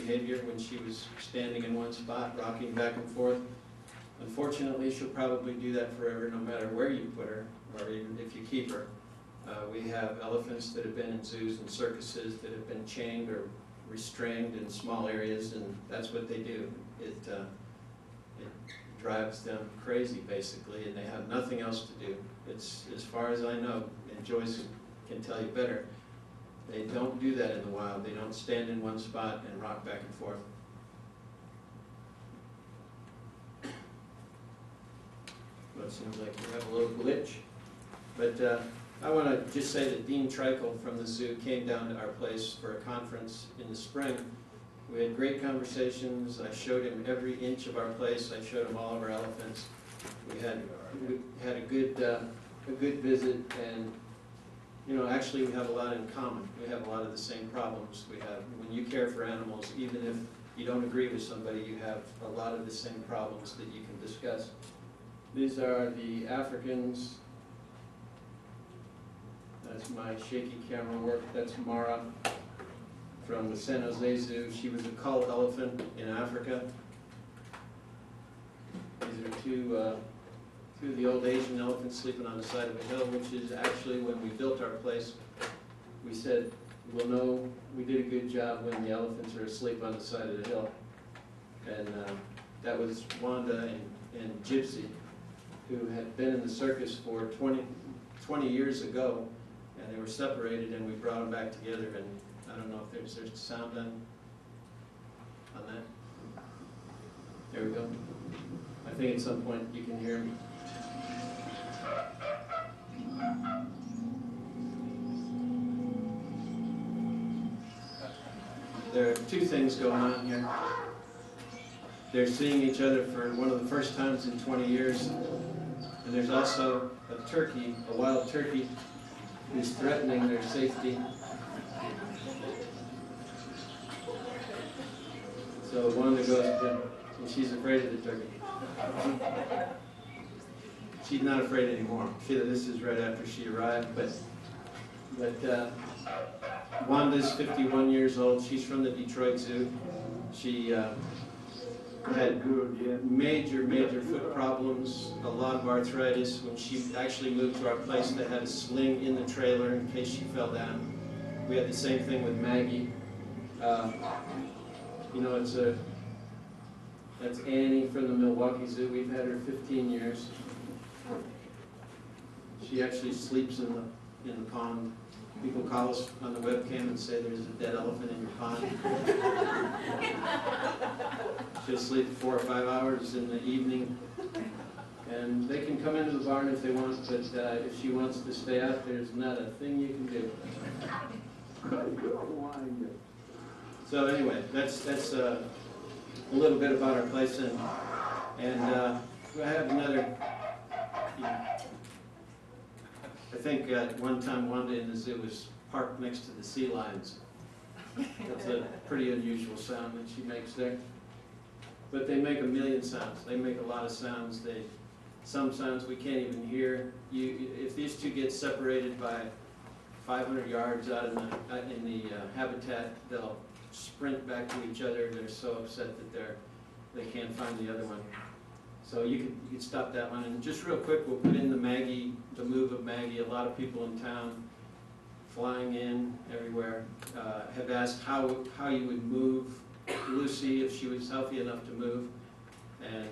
behavior when she was standing in one spot, rocking back and forth. Unfortunately, she'll probably do that forever, no matter where you put her, or even if you keep her. We have elephants that have been in zoos and circuses that have been chained or restrained in small areas, and that's what they do. It drives them crazy, basically, and they have nothing else to do. It's, as far as I know, and Joyce can tell you better, they don't do that in the wild. They don't stand in one spot and rock back and forth. Well, it seems like we have a little glitch. But I want to just say that Dean Treichel from the zoo came down to our place for a conference in the spring. We had great conversations. I showed him every inch of our place. I showed him all of our elephants. We had a good visit, and you know, actually we have a lot in common. We have a lot of the same problems. We have, when you care for animals, even if you don't agree with somebody, you have a lot of the same problems that you can discuss. These are the Africans. That's my shaky camera work. That's Mara from the San Jose Zoo. She was a cull elephant in Africa. These are two of the old Asian elephants sleeping on the side of a hill, which is actually, when we built our place, we said, we'll know we did a good job when the elephants are asleep on the side of the hill. And that was Wanda and Gypsy, who had been in the circus for 20 years ago, and they were separated, and we brought them back together. And I don't know if there's sound on that. There we go. I think at some point you can hear me. There are two things going on here. They're seeing each other for one of the first times in 20 years. And there's also a turkey, a wild turkey, who's threatening their safety. So Wanda goes to, and she's afraid of the turkey. She's not afraid anymore. This is right after she arrived, but Wanda's 51 years old. She's from the Detroit Zoo. She had major foot problems, a lot of arthritis. When she actually moved to our place, they had a sling in the trailer in case she fell down. We had the same thing with Maggie. You know, that's Annie from the Milwaukee Zoo. We've had her 15 years. She actually sleeps in the pond. People call us on the webcam and say there's a dead elephant in your pond. She'll sleep 4 or 5 hours in the evening. And they can come into the barn if they want, but if she wants to stay out, there's not a thing you can do. So anyway, that's a little bit about our place, and I have another. I think at one time Wanda in the zoo was parked next to the sea lions. That's a pretty unusual sound that she makes there. But they make a million sounds. They make a lot of sounds. Some sounds we can't even hear. If these two get separated by 500 yards out in the habitat, they'll sprint back to each other. They're so upset that they can't find the other one. So you could stop that one. And just real quick, we'll put in the move of Maggie. A lot of people in town, flying in everywhere, have asked how you would move Lucy if she was healthy enough to move. And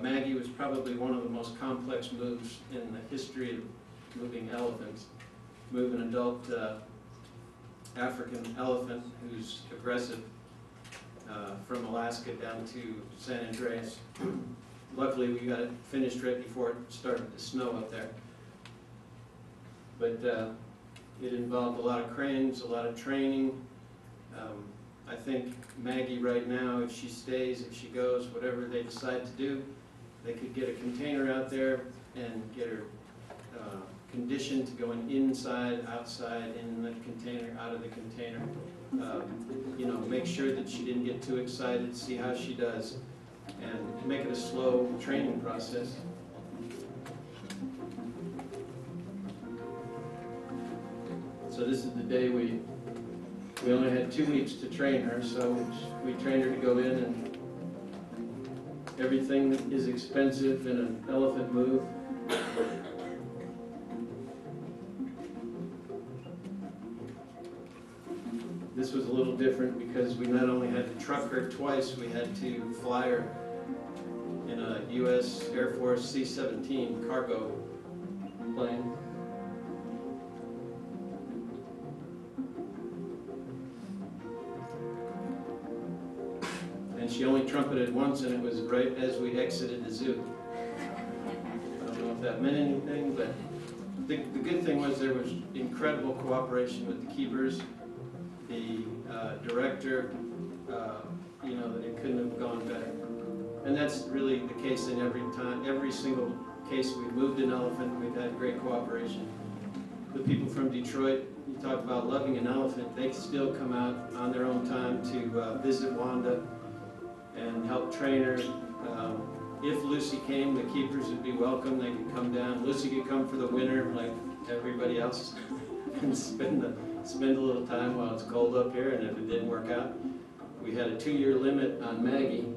Maggie was probably one of the most complex moves in the history of moving elephants. Move an adult African elephant who's aggressive from Alaska down to San Andreas. Luckily, we got it finished right before it started to snow up there. But it involved a lot of cranes, a lot of training. I think Maggie right now, if she stays, if she goes, whatever they decide to do, they could get a container out there and get her conditioned to going inside, outside, in the container, out of the container. You know, make sure that she didn't get too excited, see how she does, and make it a slow training process. So this is the day we We only had 2 weeks to train her, so we trained her to go in, and everything is expensive in an elephant move. This was a little different because we not only had to truck her twice, we had to fly her in a U.S. Air Force C-17 cargo plane. And she only trumpeted once, and it was right as we exited the zoo. I don't know if that meant anything, but the good thing was there was incredible cooperation with the keepers. The director, you know, that it couldn't have gone better. And that's really the case in every single case we moved an elephant, we've had great cooperation. The people from Detroit, you talk about loving an elephant, they still come out on their own time to visit Wanda and help train her. If Lucy came, the keepers would be welcome, they could come down. Lucy could come for the winter like everybody else and spend a little time while it's cold up here, and if it didn't work out, we had a 2-year limit on Maggie.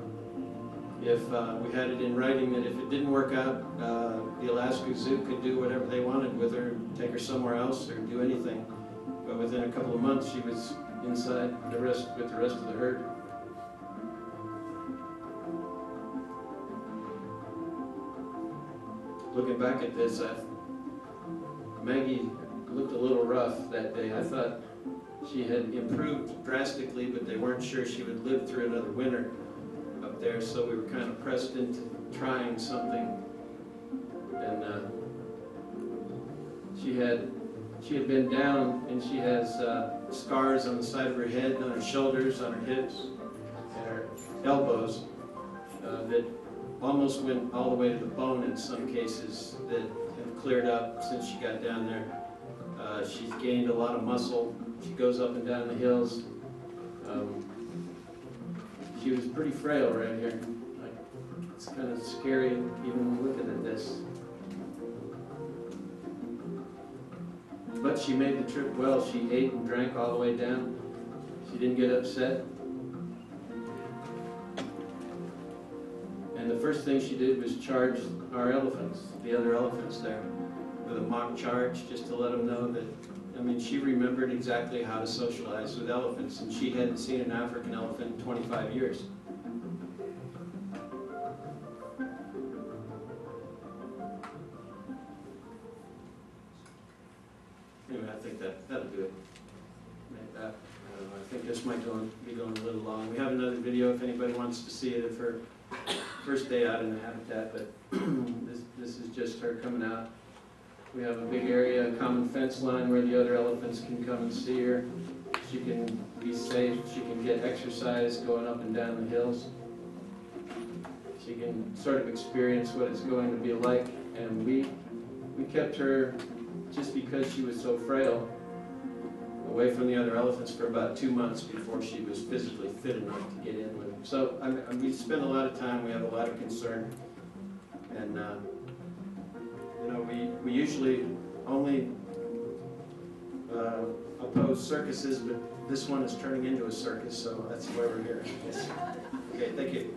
If we had it in writing that if it didn't work out, the Alaska Zoo could do whatever they wanted with her, take her somewhere else or do anything. But within a couple of months, she was inside with the rest of the herd. Looking back at this, Maggie looked a little rough that day. I thought she had improved drastically, but they weren't sure she would live through another winter up there, so we were kind of pressed into trying something. And she had been down, and she has scars on the side of her head, on her shoulders, on her hips, and her elbows that almost went all the way to the bone in some cases, that have cleared up since she got down there. She's gained a lot of muscle. She goes up and down the hills. She was pretty frail right here. It's kind of scary even looking at this. But she made the trip well. She ate and drank all the way down. She didn't get upset. And the first thing she did was charge our elephants, the other elephants there, with a mock charge, just to let them know that, I mean, she remembered exactly how to socialize with elephants, and she hadn't seen an African elephant in 25 years. Anyway, I think that'll do it. I think this might be going a little long. We have another video if anybody wants to see it of her first day out in the habitat, but this is just her coming out. We have a big area, a common fence line where the other elephants can come and see her. She can be safe, she can get exercise going up and down the hills. She can sort of experience what it's going to be like, and we kept her, just because she was so frail, away from the other elephants for about 2 months before she was physically fit enough to get in with them. So we spend a lot of time, we have a lot of concern, and you know, we usually only oppose circuses, but this one is turning into a circus, so that's why we're here. Okay, thank you.